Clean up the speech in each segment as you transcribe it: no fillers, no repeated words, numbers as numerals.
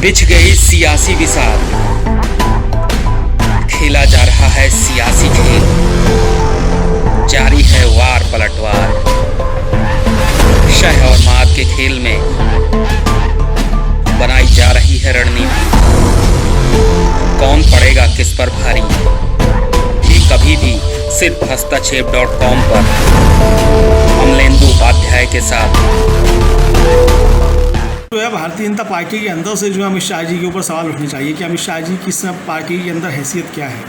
बिछ गई सियासी विसात, खेला जा रहा है सियासी खेल, जारी है वार पलटवार। शह और मात के खेल में बनाई जा रही है रणनीति। कौन पड़ेगा किस पर भारी, ये कभी भी सिर्फ हस्तक्षेप.com पर अमलेंदु उपाध्याय के साथ। जो है भारतीय जनता पार्टी के अंदर से जो अमित शाह जी के ऊपर सवाल उठने चाहिए कि अमित शाह जी की पार्टी के अंदर हैसियत क्या है।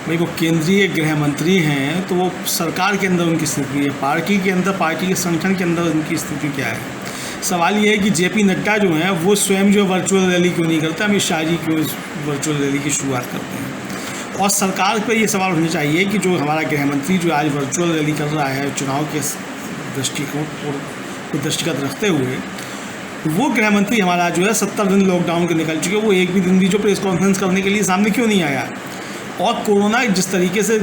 भाई वो केंद्रीय गृह मंत्री हैं तो वो सरकार के अंदर उनकी स्थिति है, पार्टी के अंदर पार्टी के संगठन के अंदर उनकी स्थिति क्या है। सवाल ये है कि जेपी नड्डा जो हैं वो स्वयं जो वर्चुअल रैली क्यों नहीं करते, अमित शाह जी क्यों वर्चुअल रैली की शुरुआत करते हैं। और सरकार पर ये सवाल उठने चाहिए कि जो हमारा गृह मंत्री जो आज वर्चुअल रैली कर रहा है चुनाव के दृष्टिकोण को दृष्टिगत रखते हुए, वो गृह मंत्री हमारा जो है 70 दिन लॉकडाउन के निकल चुके, वो एक भी दिन भी जो प्रेस कॉन्फ्रेंस करने के लिए सामने क्यों नहीं आया। और कोरोना जिस तरीके से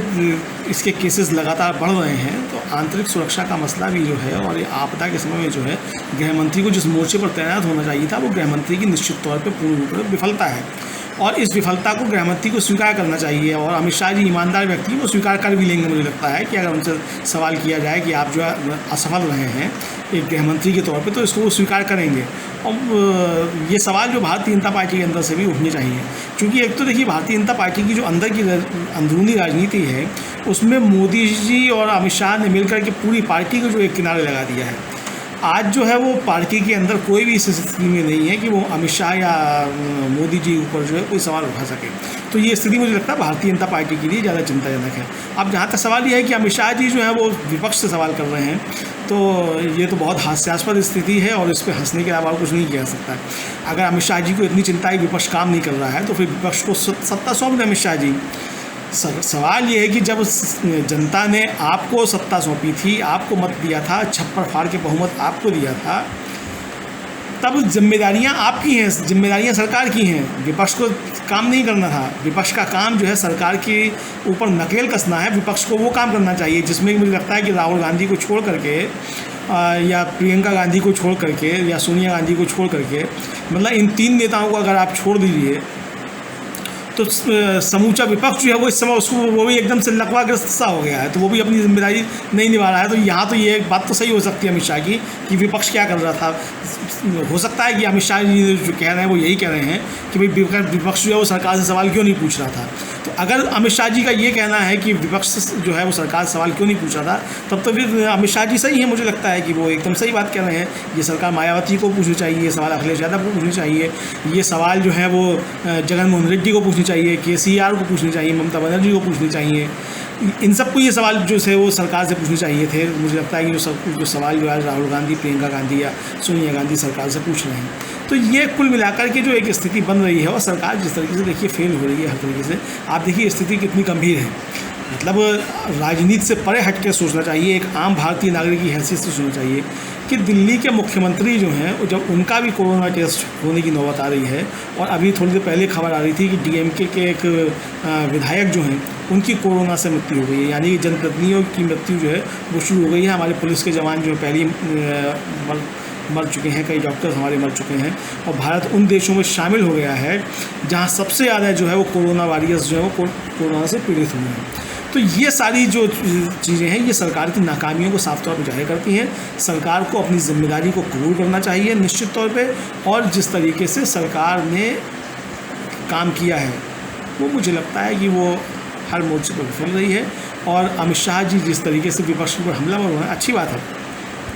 इसके केसेस लगातार बढ़ रहे हैं तो आंतरिक सुरक्षा का मसला भी जो है और ये आपदा के समय में जो है गृह मंत्री को जिस मोर्चे पर तैनात होना चाहिए था वो गृह मंत्री की निश्चित तौर पर पूर्ण रूप से विफलता है। और इस विफलता को गृह मंत्री को स्वीकार करना चाहिए और अमित शाह जी ईमानदार व्यक्ति वो स्वीकार कर भी लेंगे। मुझे लगता है कि अगर उनसे सवाल किया जाए कि आप जो है असफल रहे हैं एक गृह मंत्री के तौर पे तो इसको वो स्वीकार करेंगे। और ये सवाल जो भारतीय जनता पार्टी के अंदर से भी उठने चाहिए, क्योंकि एक तो देखिए भारतीय जनता पार्टी की जो अंदर की अंदरूनी राजनीति है उसमें मोदी जी और अमित शाह ने मिलकर के पूरी पार्टी को जो एक किनारे लगा दिया है। आज जो है वो पार्टी के अंदर कोई भी इस स्थिति में नहीं है कि वो अमित शाह या मोदी जी ऊपर जो है कोई सवाल उठा सके। तो ये स्थिति मुझे लगता है भारतीय जनता पार्टी के लिए ज़्यादा चिंताजनक है। अब जहाँ तक सवाल ये है कि अमित शाह जी जो है वो विपक्ष से सवाल कर रहे हैं तो ये तो बहुत हास्यास्पद स्थिति है और इस पर हंसने के अलावा कुछ नहीं किया जा सकता। अगर अमित शाह जी को इतनी चिंता है विपक्ष काम नहीं कर रहा है तो फिर विपक्ष को सत्ता सौंप दें अमित शाह जी। सवाल ये है कि जब जनता ने आपको सत्ता सौंपी थी, आपको मत दिया था, छप्पर फाड़ के बहुमत आपको दिया था, तब जिम्मेदारियां आपकी हैं, जिम्मेदारियां सरकार की हैं। विपक्ष को काम नहीं करना था। विपक्ष का काम जो है सरकार के ऊपर नकेल कसना है। विपक्ष को वो काम करना चाहिए जिसमें मुझे लगता है कि राहुल गांधी को छोड़ करके या प्रियंका गांधी को छोड़ करके या सोनिया गांधी को छोड़ करके, मतलब इन तीन नेताओं को अगर आप छोड़ दीजिए तो समूचा विपक्ष जो है वो इस समय उसको वो भी एकदम से लकवाग्रस्त सा हो गया है, तो वो भी अपनी जिम्मेदारी नहीं निभा रहा है। तो यहाँ तो ये एक बात तो सही हो सकती है अमित शाह की कि विपक्ष क्या कर रहा था। हो सकता है कि अमित शाह जी जो कह रहे हैं वो यही कह रहे हैं कि भाई विपक्ष जो है वो सरकार से सवाल क्यों नहीं पूछ रहा था। तो अगर अमित शाह जी का ये कहना है कि विपक्ष जो है वो सरकार से सवाल क्यों नहीं पूछ रहा था, तब तो फिर अमित शाह जी सही है। मुझे लगता है कि वो एकदम सही बात कह रहे हैं। ये सरकार मायावती को पूछनी चाहिए, ये सवाल अखिलेश यादव को पूछनी चाहिए, ये सवाल जो है वो जगनमोहन रेड्डी को पूछनी चाहिए, केसीआर को पूछनी चाहिए, ममता बनर्जी को पूछनी चाहिए। इन सबको ये सवाल जो है वो सरकार से पूछने चाहिए थे। मुझे लगता है कि जो सवाल जो आज राहुल गांधी, प्रियंका गांधी या सोनिया गांधी सरकार से पूछ रहे हैं, तो ये कुल मिलाकर के जो एक स्थिति बन रही है और सरकार जिस तरीके से देखिए फेल हो रही है हर तरीके से, आप देखिए स्थिति कितनी गंभीर है। मतलब राजनीति से परे हट के सोचना चाहिए, एक आम भारतीय नागरिक की हैसियत से सोचना चाहिए कि दिल्ली के मुख्यमंत्री जो हैं जब उनका भी कोरोना टेस्ट होने की नौबत आ रही है और अभी थोड़ी देर पहले खबर आ रही थी कि डीएमके के एक विधायक जो हैं उनकी कोरोना से मृत्यु हो गई है, यानी कि जनप्रतिनिधियों की मृत्यु जो है वो शुरू हो गई है। हमारे पुलिस के जवान जो पहले मर चुके हैं, कई डॉक्टर्स हमारे मर चुके हैं और भारत उन देशों में शामिल हो गया है जहाँ सबसे ज़्यादा जो है वो कोरोना वॉरियर्स जो है वो कोरोना से पीड़ित हुए हैं। तो ये सारी जो चीज़ें हैं ये सरकार की नाकामियों को साफ तौर पर जाहिर करती हैं। सरकार को अपनी जिम्मेदारी को कबूल करना चाहिए निश्चित तौर पे, और जिस तरीके से सरकार ने काम किया है वो मुझे लगता है कि वो हर मोर्चे पर विफल रही है। और अमित शाह जी जिस तरीके से विपक्ष पर हमला कर रहे हैं, अच्छी बात है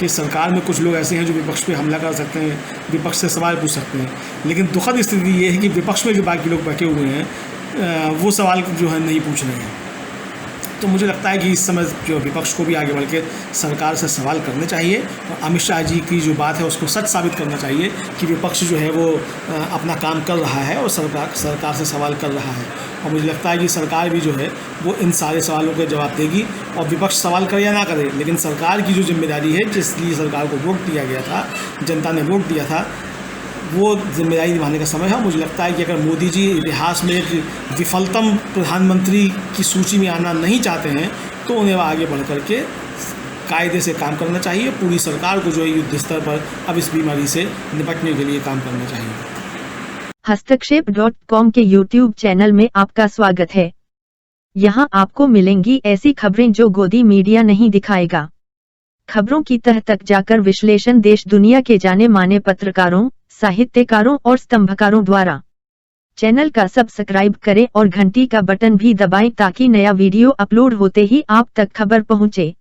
कि सरकार में कुछ लोग ऐसे हैं जो विपक्ष पे हमला कर सकते हैं, विपक्ष से सवाल पूछ सकते हैं, लेकिन दुखद स्थिति ये है कि विपक्ष में जो बाकी लोग बैठे हुए हैं वो सवाल जो है नहीं पूछ रहे हैं। तो मुझे लगता है कि इस समय जो विपक्ष को भी आगे बढ़ के सरकार से सवाल करने चाहिए और अमित शाह जी की जो बात है उसको सच साबित करना चाहिए कि विपक्ष जो है वो अपना काम कर रहा है और सरकार से सवाल कर रहा है। और मुझे लगता है कि सरकार भी जो है वो इन सारे सवालों का जवाब देगी और विपक्ष सवाल करे या ना करे, लेकिन सरकार की जो जिम्मेदारी है जिसलिए सरकार को वोट दिया गया था, जनता ने वोट दिया था, वो जिम्मेदारी निभाने का समय है। मुझे लगता है कि अगर मोदी जी इतिहास में एक विफलतम प्रधानमंत्री की सूची में आना नहीं चाहते हैं तो उन्हें आगे बढ़ कर के कायदे से काम करना चाहिए। पूरी सरकार को जो है युद्ध स्तर पर अब इस बीमारी से निपटने के लिए काम करना चाहिए। हस्तक्षेप.com के YouTube चैनल में आपका स्वागत है। यहाँ आपको मिलेंगी ऐसी खबरें जो गोदी मीडिया नहीं दिखाएगा। खबरों की तह तक जाकर विश्लेषण देश दुनिया के जाने माने पत्रकारों, साहित्यकारों और स्तंभकारों द्वारा। चैनल का सब्सक्राइब करें और घंटी का बटन भी दबाएं ताकि नया वीडियो अपलोड होते ही आप तक खबर पहुंचे।